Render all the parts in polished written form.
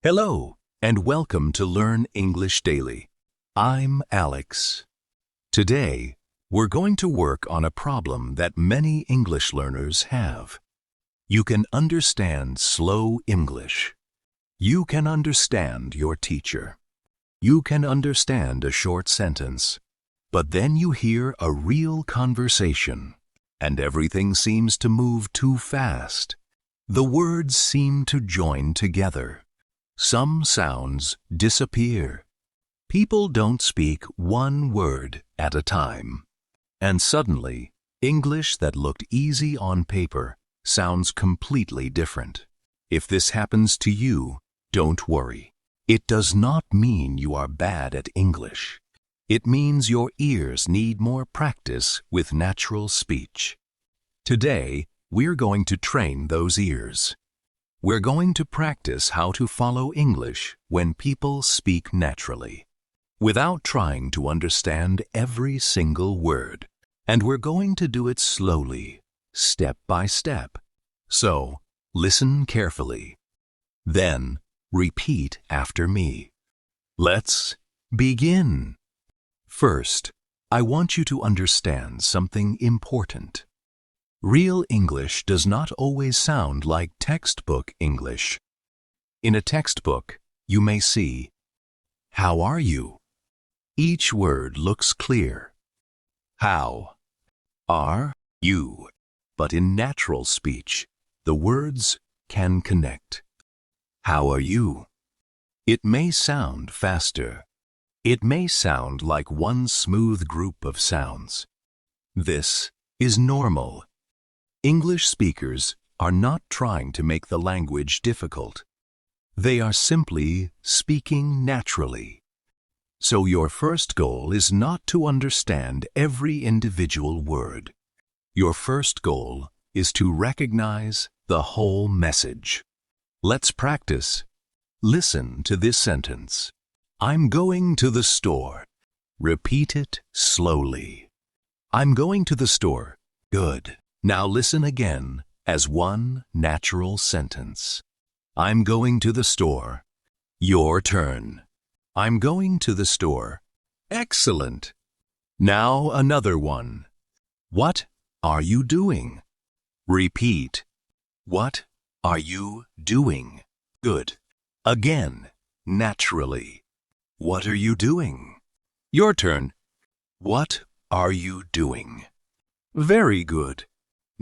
Hello, and welcome to Learn English Daily. I'm Alex. Today, we're going to work on a problem that many English learners have. You can understand slow English. You can understand your teacher. You can understand a short sentence. But then you hear a real conversation, and everything seems to move too fast. The words seem to join together. Some sounds disappear. People don't speak one word at a time. And suddenly, English that looked easy on paper sounds completely different. If this happens to you, don't worry. It does not mean you are bad at English. It means your ears need more practice with natural speech. Today, we're going to train those ears. We're going to practice how to follow English when people speak naturally, without trying to understand every single word. And we're going to do it slowly, step by step. So, listen carefully. Then, repeat after me. Let's begin. First, I want you to understand something important. Real English does not always sound like textbook English. In a textbook, you may see, "How are you?" Each word looks clear. How are you? But in natural speech, the words can connect. How are you? It may sound faster. It may sound like one smooth group of sounds. This is normal. English speakers are not trying to make the language difficult. They are simply speaking naturally. So your first goal is not to understand every individual word. Your first goal is to recognize the whole message. Let's practice. Listen to this sentence. I'm going to the store. Repeat it slowly. I'm going to the store. Good. Now listen again as one natural sentence. I'm going to the store. Your turn. I'm going to the store. Excellent. Now another one. What are you doing? Repeat. What are you doing? Good. Again, naturally. What are you doing? Your turn. What are you doing? Very good.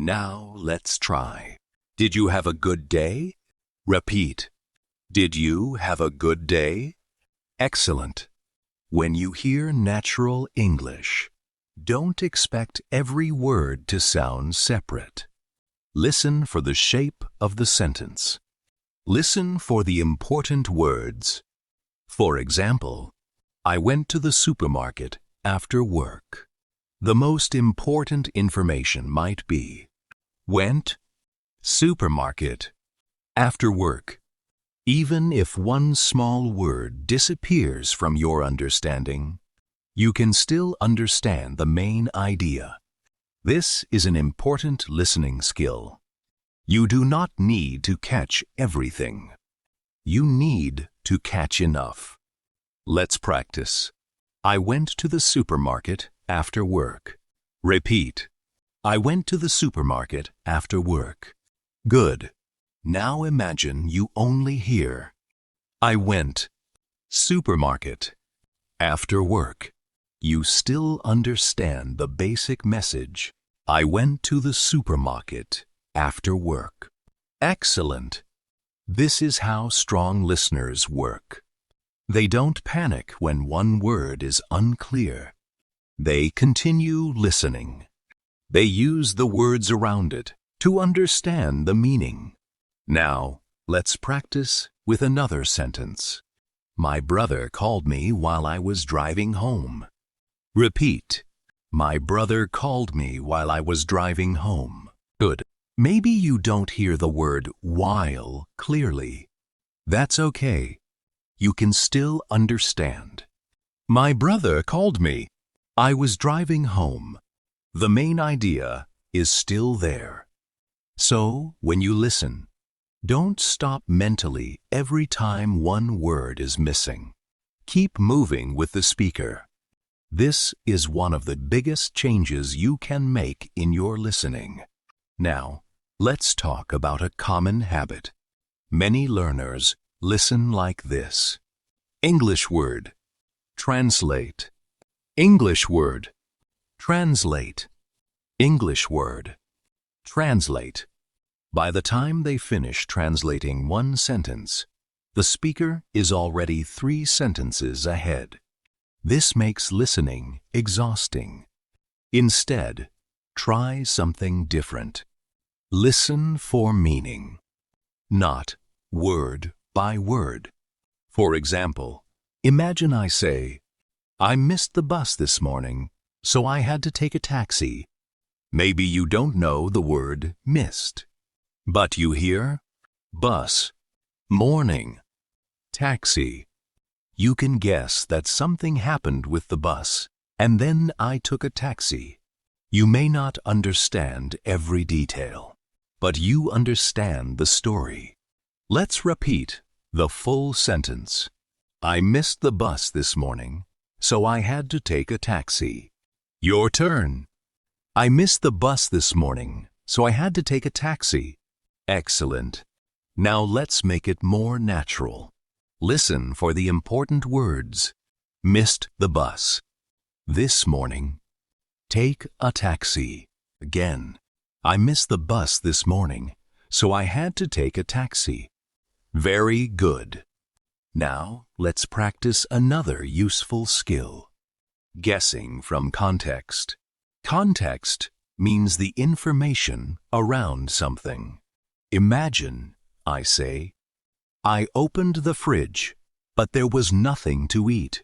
Now let's try. Did you have a good day? Repeat. Did you have a good day? Excellent. When you hear natural English, don't expect every word to sound separate. Listen for the shape of the sentence. Listen for the important words. For example, I went to the supermarket after work. The most important information might be went, supermarket, after work. Even if one small word disappears from your understanding, you can still understand the main idea. This is an important listening skill. You do not need to catch everything. You need to catch enough. Let's practice. I went to the supermarket after work. Repeat. I went to the supermarket after work. Good. Now imagine you only hear, I went, supermarket, after work. You still understand the basic message. I went to the supermarket after work. Excellent. This is how strong listeners work. They don't panic when one word is unclear. They continue listening. They use the words around it to understand the meaning. Now, let's practice with another sentence. My brother called me while I was driving home. Repeat. My brother called me while I was driving home. Good. Maybe you don't hear the word while clearly. That's okay. You can still understand. My brother called me. I was driving home. The main idea is still there. So, when you listen, Don't stop mentally every time one word is missing. Keep moving with the speaker. This is one of the biggest changes you can make in your listening. Now, let's talk about a common habit. Many learners listen like this. English word, translate. English word, translate. English word, translate. By the time they finish translating one sentence, the speaker is already 3 sentences ahead. This makes listening exhausting. Instead, try something different. Listen for meaning, not word by word. For example, imagine I say, "I missed the bus this morning, so I had to take a taxi." Maybe you don't know the word missed, but you hear bus, morning, taxi. You can guess that something happened with the bus, and then I took a taxi. You may not understand every detail, but you understand the story. Let's repeat the full sentence. I missed the bus this morning, so I had to take a taxi. Your turn. I missed the bus this morning, so I had to take a taxi. Excellent. Now let's make it more natural. Listen for the important words. Missed the bus. This morning. Take a taxi. Again. I missed the bus this morning, so I had to take a taxi. Very good. Now let's practice another useful skill. Guessing from context. Context means the information around something. Imagine, I say, I opened the fridge, but there was nothing to eat.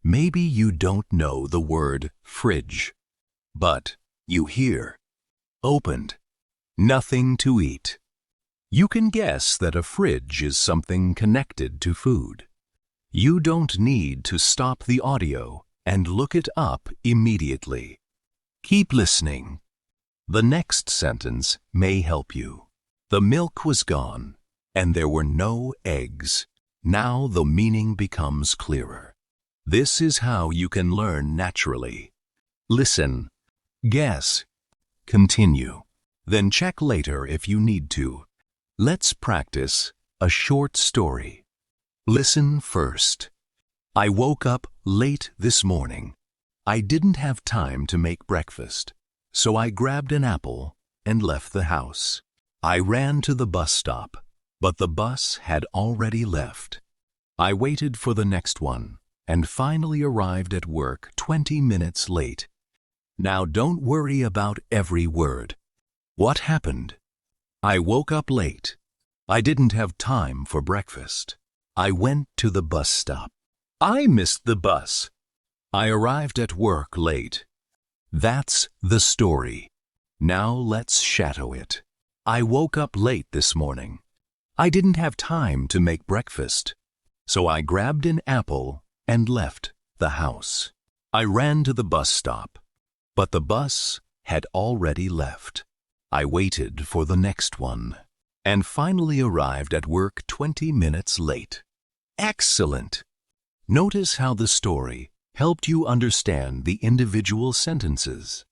Maybe you don't know the word fridge, but you hear opened, nothing to eat. You can guess that a fridge is something connected to food. You don't need to stop the audio and look it up immediately. Keep listening. The next sentence may help you. The milk was gone, and there were no eggs. Now the meaning becomes clearer. This is how you can learn naturally. Listen, guess, continue, then check later if you need to. Let's practice a short story. Listen first. I woke up late this morning. I didn't have time to make breakfast, so I grabbed an apple and left the house. I ran to the bus stop, but the bus had already left. I waited for the next one and finally arrived at work 20 minutes late. Now don't worry about every word. What happened? I woke up late. I didn't have time for breakfast. I went to the bus stop. I missed the bus. I arrived at work late. That's the story. Now let's shadow it. I woke up late this morning. I didn't have time to make breakfast, so I grabbed an apple and left the house. I ran to the bus stop, but the bus had already left. I waited for the next one and finally arrived at work 20 minutes late. Excellent! Notice how the story helped you understand the individual sentences.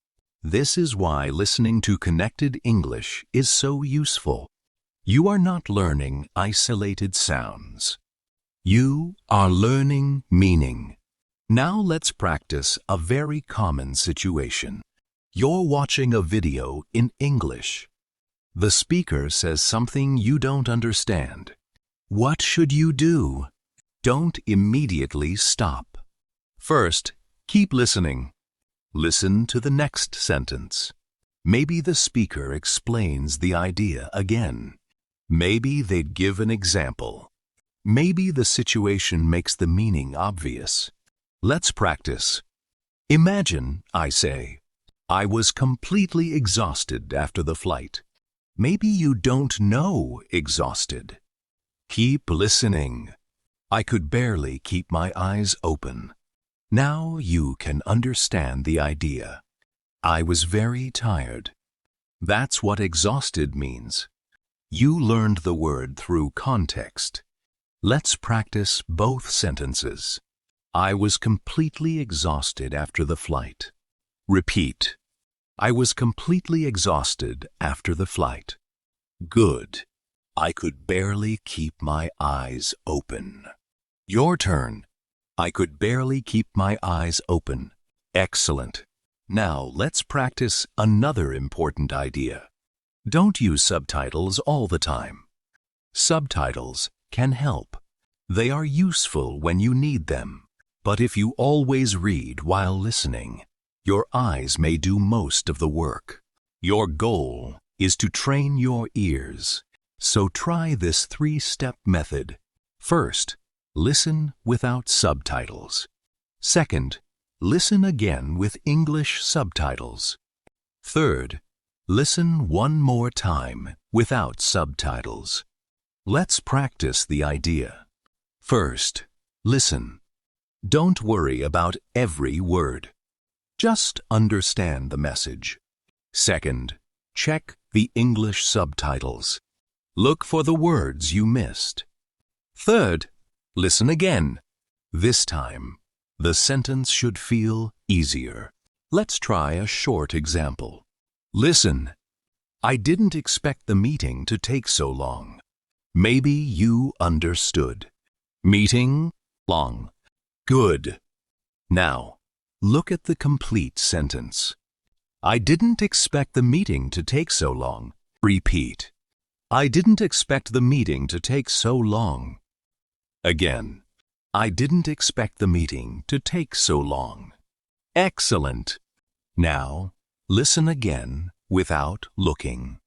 This is why listening to connected English is so useful. You are not learning isolated sounds. You are learning meaning. Now let's practice a very common situation. You're watching a video in English. The speaker says something you don't understand. What should you do? Don't immediately stop. First, keep listening. Listen to the next sentence. Maybe the speaker explains the idea again. Maybe they'd give an example. Maybe the situation makes the meaning obvious. Let's practice. Imagine, I say, I was completely exhausted after the flight. Maybe you don't know exhausted. Keep listening. I could barely keep my eyes open. Now you can understand the idea. I was very tired. That's what exhausted means. You learned the word through context. Let's practice both sentences. I was completely exhausted after the flight. Repeat. I was completely exhausted after the flight. Good. I could barely keep my eyes open. Your turn. I could barely keep my eyes open. Excellent. Now let's practice another important idea. Don't use subtitles all the time. Subtitles can help. They are useful when you need them. But if you always read while listening, your eyes may do most of the work. Your goal is to train your ears. So try this 3-step method. First, listen without subtitles. Second, listen again with English subtitles. Third, listen one more time without subtitles. Let's practice the idea. First, listen. Don't worry about every word. Just understand the message. Second, check the English subtitles. Look for the words you missed. Third, listen again. This time, the sentence should feel easier. Let's try a short example. Listen. I didn't expect the meeting to take so long. Maybe you understood. Meeting, long. Good. Now, look at the complete sentence. I didn't expect the meeting to take so long. Repeat. I didn't expect the meeting to take so long. Again. I didn't expect the meeting to take so long. Excellent. Now, listen again without looking.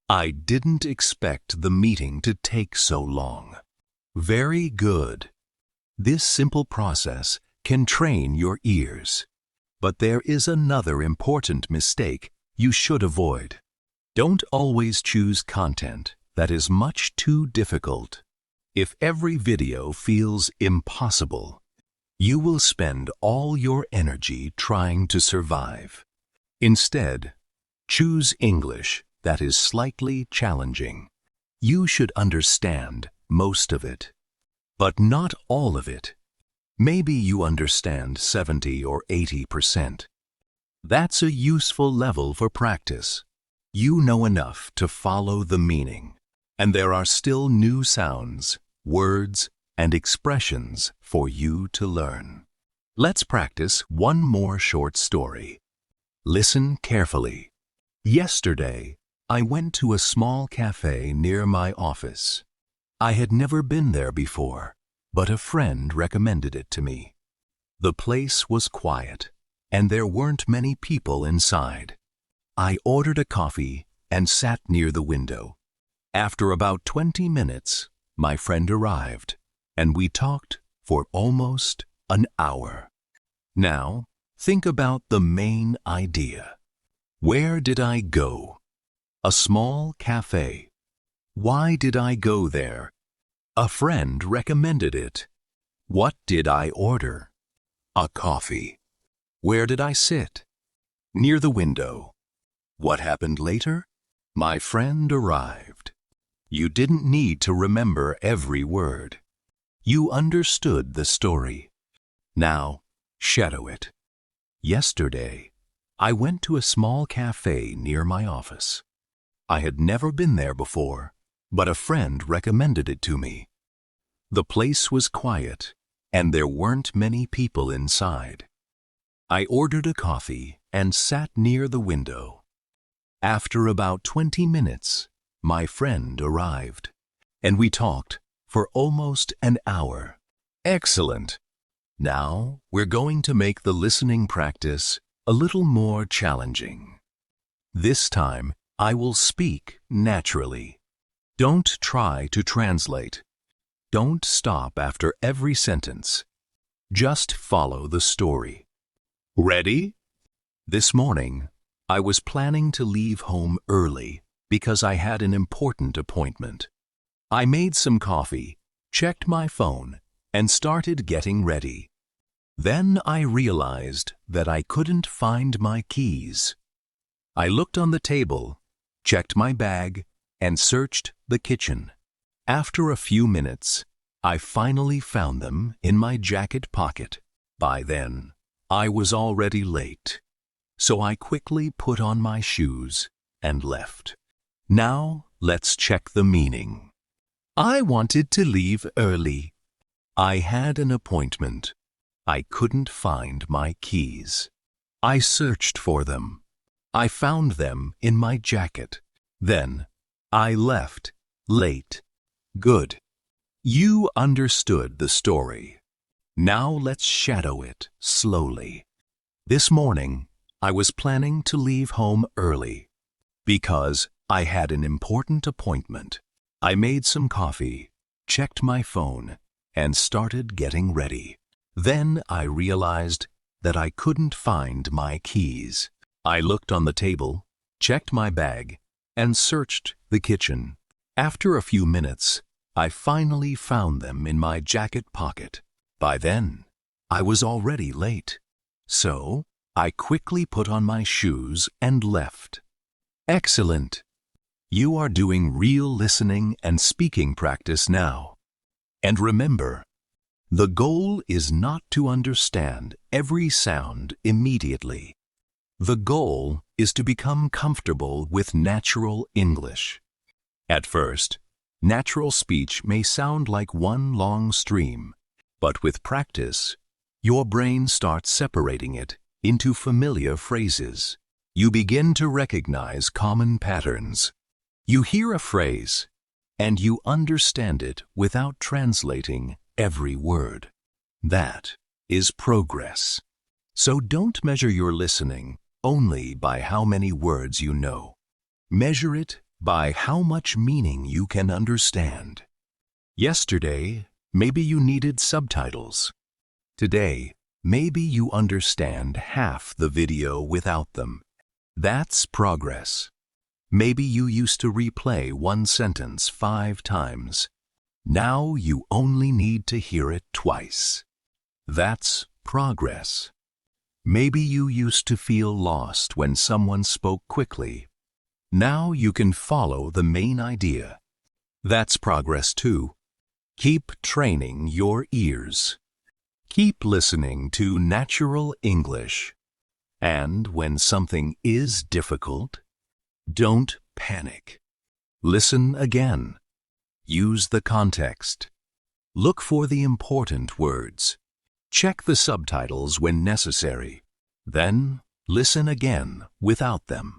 I didn't expect the meeting to take so long. Very good. This simple process can train your ears. But there is another important mistake you should avoid. Don't always choose content that is much too difficult. If every video feels impossible, you will spend all your energy trying to survive. Instead, choose English that is slightly challenging. You should understand most of it, but not all of it. Maybe you understand 70 or 80%. That's a useful level for practice. You know enough to follow the meaning, and there are still new sounds, words, and expressions for you to learn. Let's practice one more short story. Listen carefully. Yesterday, I went to a small cafe near my office. I had never been there before, but a friend recommended it to me. The place was quiet, and there weren't many people inside. I ordered a coffee and sat near the window. After about 20 minutes, my friend arrived, and we talked for almost an hour. Now, think about the main idea. Where did I go? A small cafe. Why did I go there? A friend recommended it. What did I order? A coffee. Where did I sit? Near the window. What happened later? My friend arrived. You didn't need to remember every word. You understood the story. Now, shadow it. Yesterday, I went to a small cafe near my office. I had never been there before, but a friend recommended it to me. The place was quiet, and there weren't many people inside. I ordered a coffee and sat near the window. After about 20 minutes, my friend arrived, and we talked for almost an hour. Excellent! Now we're going to make the listening practice a little more challenging. This time, I will speak naturally. Don't try to translate. Don't stop after every sentence. Just follow the story. Ready? This morning, I was planning to leave home early because I had an important appointment. I made some coffee, checked my phone, and started getting ready. Then I realized that I couldn't find my keys. I looked on the table, checked my bag, and searched the kitchen. After a few minutes, I finally found them in my jacket pocket. By then, I was already late, so I quickly put on my shoes and left. Now, let's check the meaning. I wanted to leave early. I had an appointment. I couldn't find my keys. I searched for them. I found them in my jacket. Then, I left late. Good. You understood the story. Now let's shadow it slowly. This morning, I was planning to leave home early because I had an important appointment. I made some coffee, checked my phone, and started getting ready. Then I realized that I couldn't find my keys. I looked on the table, checked my bag, and searched the kitchen. After a few minutes, I finally found them in my jacket pocket. By then, I was already late. So, I quickly put on my shoes and left. Excellent! You are doing real listening and speaking practice now. And remember, the goal is not to understand every sound immediately. The goal is to become comfortable with natural English. At first, natural speech may sound like one long stream, but with practice, your brain starts separating it into familiar phrases. You begin to recognize common patterns. You hear a phrase, and you understand it without translating every word. That is progress. So don't measure your listening only by how many words you know. Measure it by how much meaning you can understand. Yesterday, maybe you needed subtitles. Today, maybe you understand half the video without them. That's progress. Maybe you used to replay one sentence 5 times. Now you only need to hear it twice. That's progress. Maybe you used to feel lost when someone spoke quickly. Now you can follow the main idea. That's progress too. Keep training your ears. Keep listening to natural English. And when something is difficult, don't panic. Listen again. Use the context. Look for the important words. Check the subtitles when necessary. Then, listen again without them.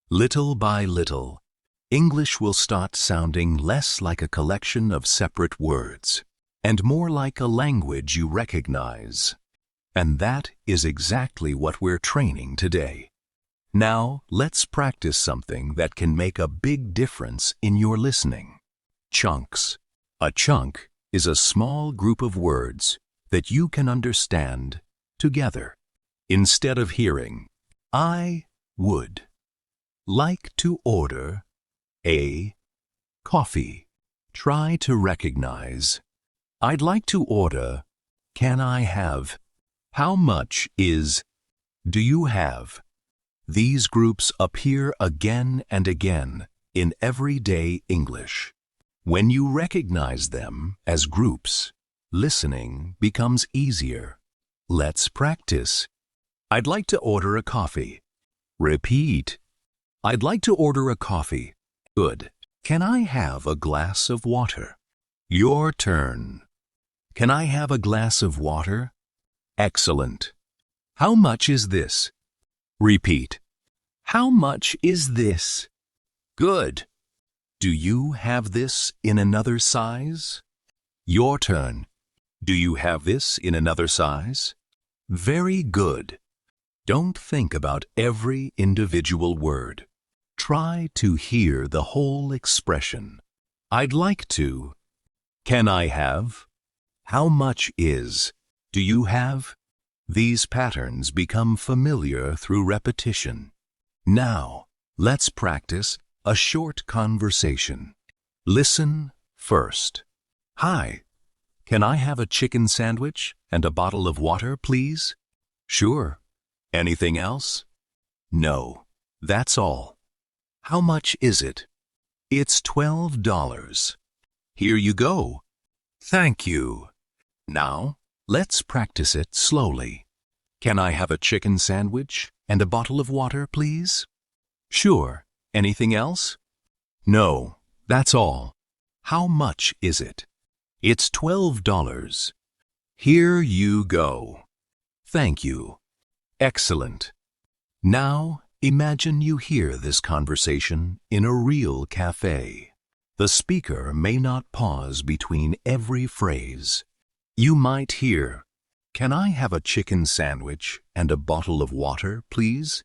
Little by little, English will start sounding less like a collection of separate words and more like a language you recognize. And that is exactly what we're training today. Now, let's practice something that can make a big difference in your listening. Chunks. A chunk is a small group of words that you can understand together. Instead of hearing, I would like to order a coffee, try to recognize, I'd like to order, can I have, how much is, do you have? These groups appear again and again in everyday English. When you recognize them as groups, listening becomes easier. Let's practice. I'd like to order a coffee. Repeat. I'd like to order a coffee. Good. Can I have a glass of water? Your turn. Can I have a glass of water? Excellent. How much is this? Repeat. How much is this? Good. Do you have this in another size? Your turn. Do you have this in another size? Very good. Don't think about every individual word. Try to hear the whole expression. I'd like to. Can I have? How much is? Do you have? These patterns become familiar through repetition. Now, let's practice a short conversation. Listen first. Hi, can I have a chicken sandwich and a bottle of water, please? Sure. Anything else? No, that's all. How much is it? It's $12. Here you go. Thank you. Now, let's practice it slowly. Can I have a chicken sandwich and a bottle of water, please? Sure. Anything else? No, that's all. How much is it? It's $12. Here you go. Thank you. Excellent. Now, imagine you hear this conversation in a real cafe. The speaker may not pause between every phrase. You might hear, "Can I have a chicken sandwich and a bottle of water, please?"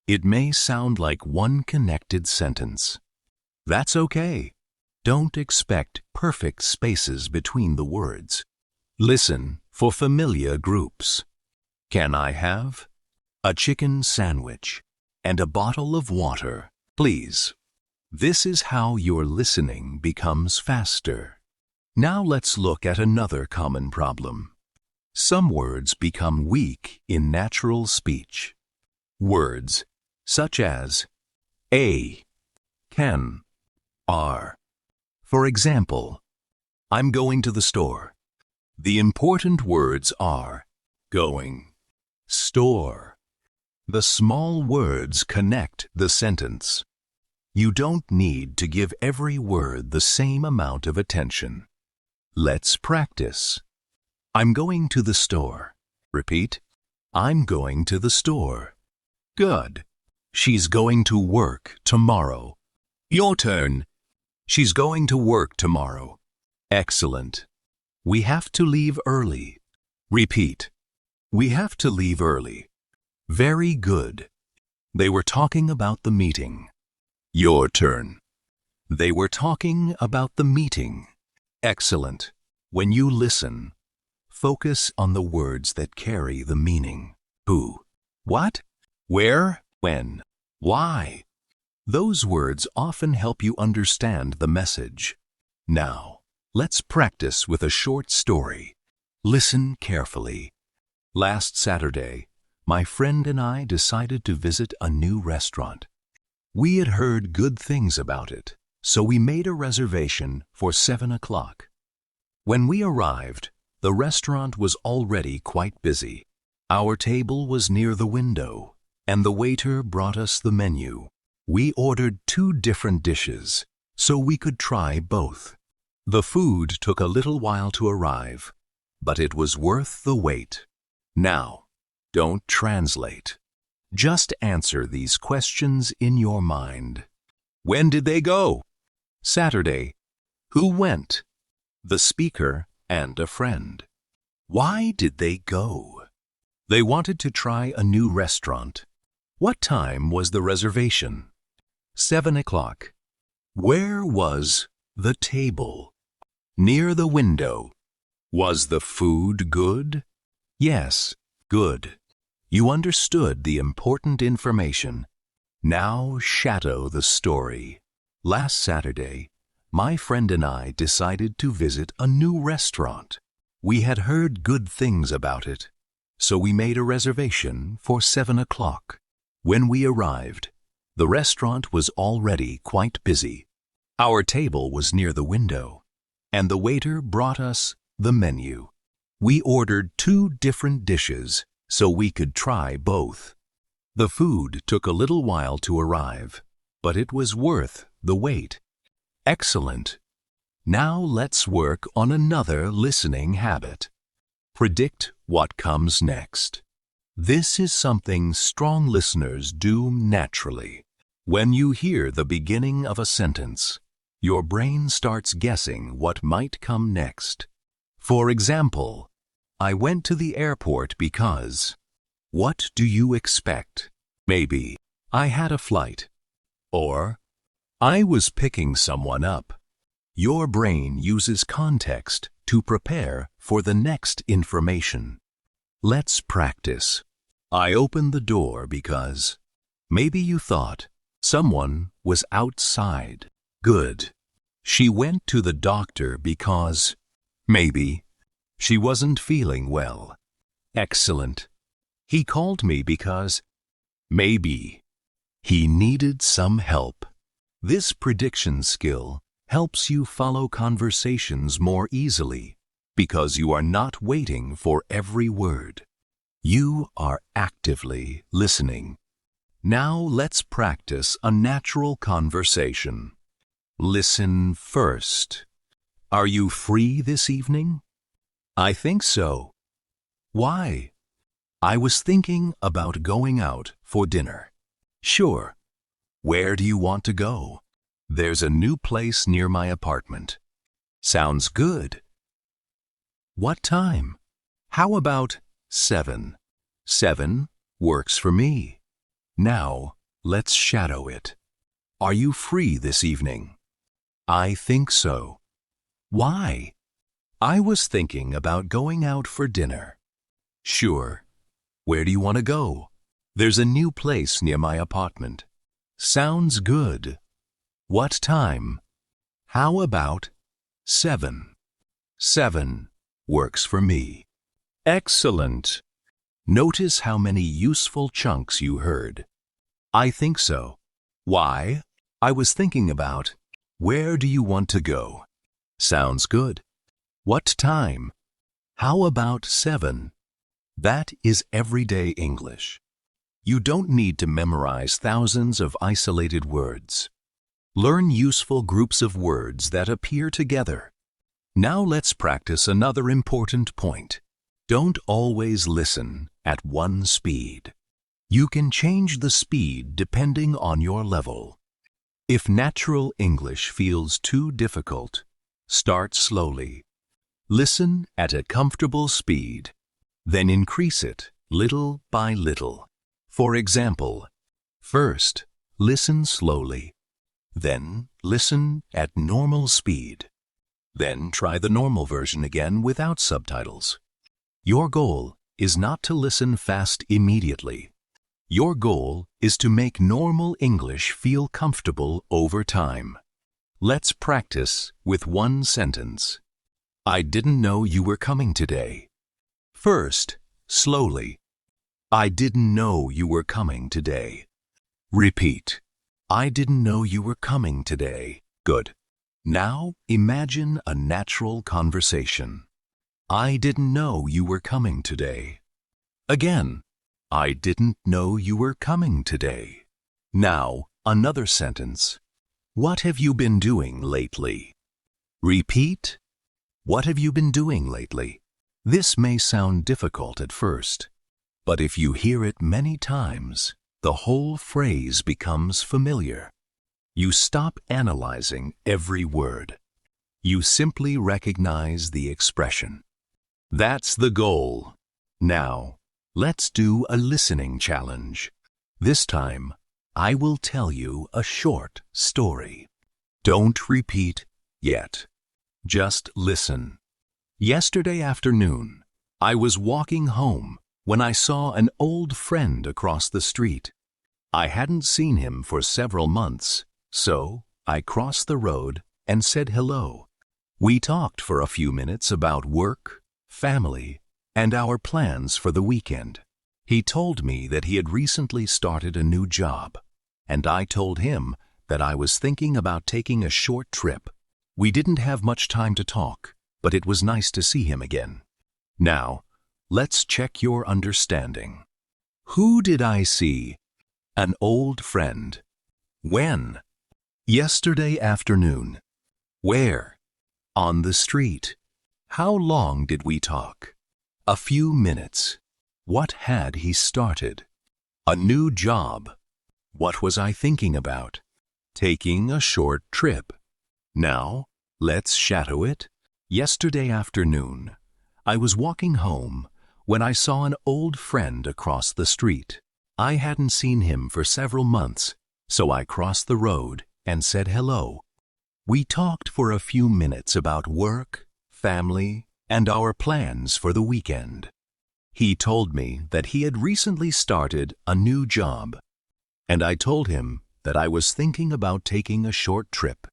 It may sound like one connected sentence. That's okay. Don't expect perfect spaces between the words. Listen for familiar groups. Can I have a chicken sandwich and a bottle of water, please? This is how your listening becomes faster. Now let's look at another common problem. Some words become weak in natural speech. Words such as a, can, are. For example, I'm going to the store. The important words are going, store. The small words connect the sentence. You don't need to give every word the same amount of attention. Let's practice. I'm going to the store. Repeat. I'm going to the store. Good. She's going to work tomorrow. Your turn. She's going to work tomorrow. Excellent. We have to leave early. Repeat. We have to leave early. Very good. They were talking about the meeting. Your turn. They were talking about the meeting. Excellent. When you listen, focus on the words that carry the meaning. Who, what, where, when, why. Those words often help you understand the message. Now, let's practice with a short story. Listen carefully. Last Saturday, my friend and I decided to visit a new restaurant. We had heard good things about it, so we made a reservation for 7 o'clock. When we arrived, the restaurant was already quite busy. Our table was near the window, and the waiter brought us the menu. We ordered 2 different dishes, so we could try both. The food took a little while to arrive, but it was worth the wait. Now, don't translate. Just answer these questions in your mind. When did they go? Saturday. Who went? The speaker and a friend. Why did they go? They wanted to try a new restaurant. What time was the reservation? 7 o'clock. Where was the table? Near the window. Was the food good? Yes, good. You understood the important information. Now shadow the story. Last Saturday, my friend and I decided to visit a new restaurant. We had heard good things about it, so we made a reservation for 7 o'clock. When we arrived, the restaurant was already quite busy. Our table was near the window, and the waiter brought us the menu. We ordered 2 different dishes so we could try both. The food took a little while to arrive, but it was worth the wait. Excellent. Now let's work on another listening habit. Predict what comes next. This is something strong listeners do naturally. When you hear the beginning of a sentence, your brain starts guessing what might come next. For example, I went to the airport because. What do you expect? Maybe, I had a flight. Or, I was picking someone up. Your brain uses context to prepare for the next information. Let's practice. I opened the door because. Maybe you thought someone was outside. Good. She went to the doctor because. Maybe. She wasn't feeling well. Excellent. He called me because. Maybe. He needed some help. This prediction skill helps you follow conversations more easily because you are not waiting for every word. You are actively listening. Now let's practice a natural conversation. Listen first. Are you free this evening? I think so. Why? I was thinking about going out for dinner. Sure. Where do you want to go? There's a new place near my apartment. Sounds good. What time? How about 7? 7 works for me. Now, let's shadow it. Are you free this evening? I think so. Why? I was thinking about going out for dinner. Sure. Where do you want to go? There's a new place near my apartment. Sounds good. What time? How about 7? 7 works for me. Excellent. Notice how many useful chunks you heard. I think so. Why? I was thinking about. Where do you want to go? Sounds good. What time? How about 7? That is everyday English. You don't need to memorize thousands of isolated words. Learn useful groups of words that appear together. Now let's practice another important point. Don't always listen at one speed. You can change the speed depending on your level. If natural English feels too difficult, start slowly. Listen at a comfortable speed, then increase it little by little. For example, first, listen slowly. Then, listen at normal speed. Then try the normal version again without subtitles. Your goal is not to listen fast immediately. Your goal is to make normal English feel comfortable over time. Let's practice with one sentence. I didn't know you were coming today. First, slowly. I didn't know you were coming today. Repeat. I didn't know you were coming today. Good. Now imagine a natural conversation. I didn't know you were coming today. Again. I didn't know you were coming today. Now, another sentence. What have you been doing lately? Repeat. What have you been doing lately? This may sound difficult at first, but if you hear it many times, the whole phrase becomes familiar. You stop analyzing every word. You simply recognize the expression. That's the goal. Now, let's do a listening challenge. This time, I will tell you a short story. Don't repeat yet. Just listen. Yesterday afternoon, I was walking home when I saw an old friend across the street. I hadn't seen him for several months, so I crossed the road and said hello. We talked for a few minutes about work, family, and our plans for the weekend. He told me that he had recently started a new job, and I told him that I was thinking about taking a short trip. We didn't have much time to talk, but it was nice to see him again. Now, let's check your understanding. Who did I see? An old friend. When? Yesterday afternoon. Where? On the street. How long did we talk? A few minutes. What had he started? A new job. What was I thinking about? Taking a short trip. Now, let's shadow it. Yesterday afternoon, I was walking home when I saw an old friend across the street. I hadn't seen him for several months, so I crossed the road and said hello. We talked for a few minutes about work, family, and our plans for the weekend. He told me that he had recently started a new job, and I told him that I was thinking about taking a short trip.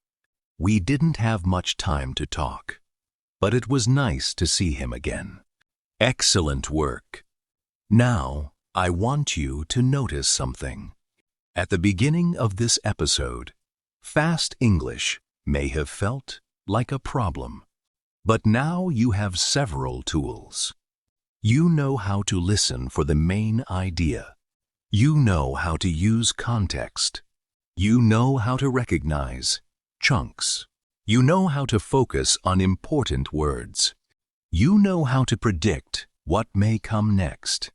We didn't have much time to talk, but it was nice to see him again. Excellent work. Now, I want you to notice something. At the beginning of this episode, Fast English may have felt like a problem, but now you have several tools. You know how to listen for the main idea. You know how to use context. You know how to recognize chunks. You know how to focus on important words. You know how to predict what may come next.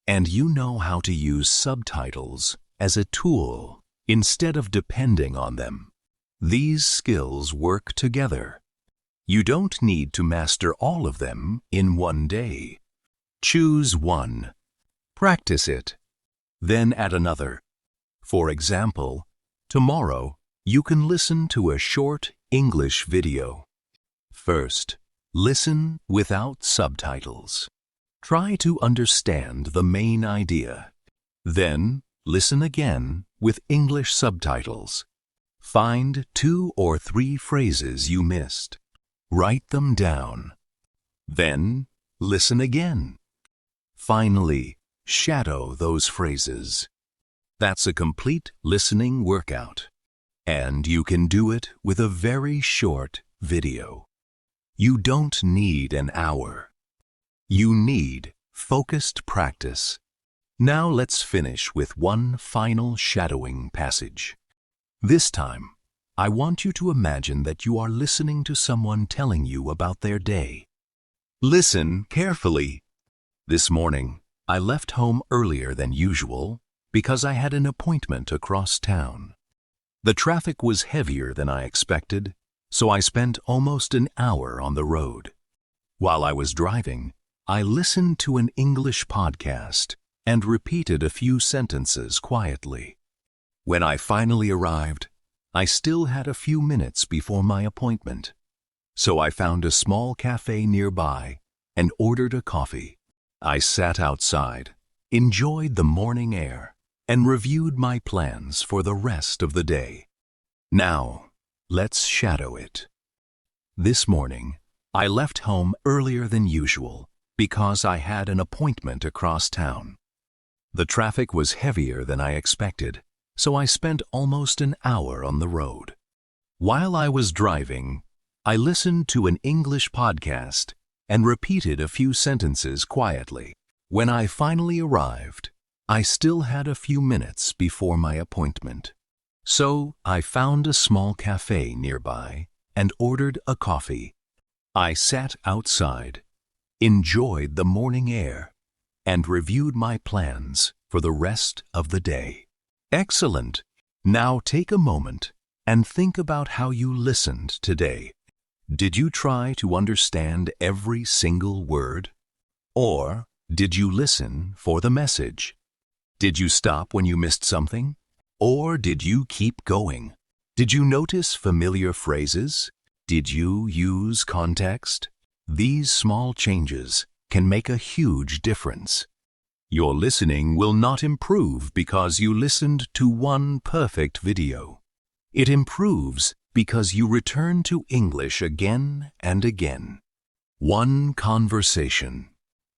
And you know how to use subtitles as a tool instead of depending on them. These skills work together. You don't need to master all of them in one day. Choose one. Practice it. Then add another. For example, tomorrow you can listen to a short English video. First, listen without subtitles. Try to understand the main idea. Then, listen again with English subtitles. Find 2 or 3 phrases you missed. Write them down. Then, listen again. Finally, shadow those phrases. That's a complete listening workout. And you can do it with a very short video. You don't need an hour. You need focused practice. Now let's finish with one final shadowing passage. This time, I want you to imagine that you are listening to someone telling you about their day. Listen carefully. This morning, I left home earlier than usual because I had an appointment across town. The traffic was heavier than I expected, so I spent almost an hour on the road. While I was driving, I listened to an English podcast and repeated a few sentences quietly. When I finally arrived, I still had a few minutes before my appointment, so I found a small cafe nearby and ordered a coffee. I sat outside, enjoyed the morning air, and reviewed my plans for the rest of the day. Now, let's shadow it. This morning, I left home earlier than usual because I had an appointment across town. The traffic was heavier than I expected, so I spent almost an hour on the road. While I was driving, I listened to an English podcast and repeated a few sentences quietly. When I finally arrived, I still had a few minutes before my appointment. So I found a small cafe nearby and ordered a coffee. I sat outside, enjoyed the morning air, and reviewed my plans for the rest of the day. Excellent! Now take a moment and think about how you listened today. Did you try to understand every single word? Or did you listen for the message? Did you stop when you missed something? Or did you keep going? Did you notice familiar phrases? Did you use context? These small changes can make a huge difference. Your listening will not improve because you listened to one perfect video. It improves because you return to English again and again. One conversation,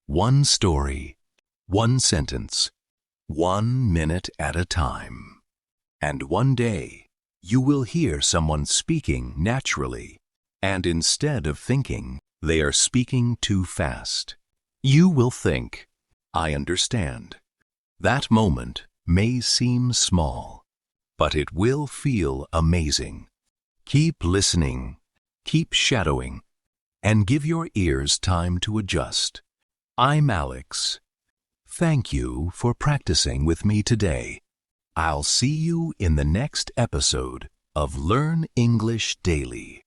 one story, one sentence, 1 minute at a time. And one day, you will hear someone speaking naturally, and instead of thinking they are speaking too fast, you will think, I understand. That moment may seem small, but it will feel amazing. Keep listening, keep shadowing, and give your ears time to adjust. I'm Alex. Thank you for practicing with me today. I'll see you in the next episode of Learn English Daily.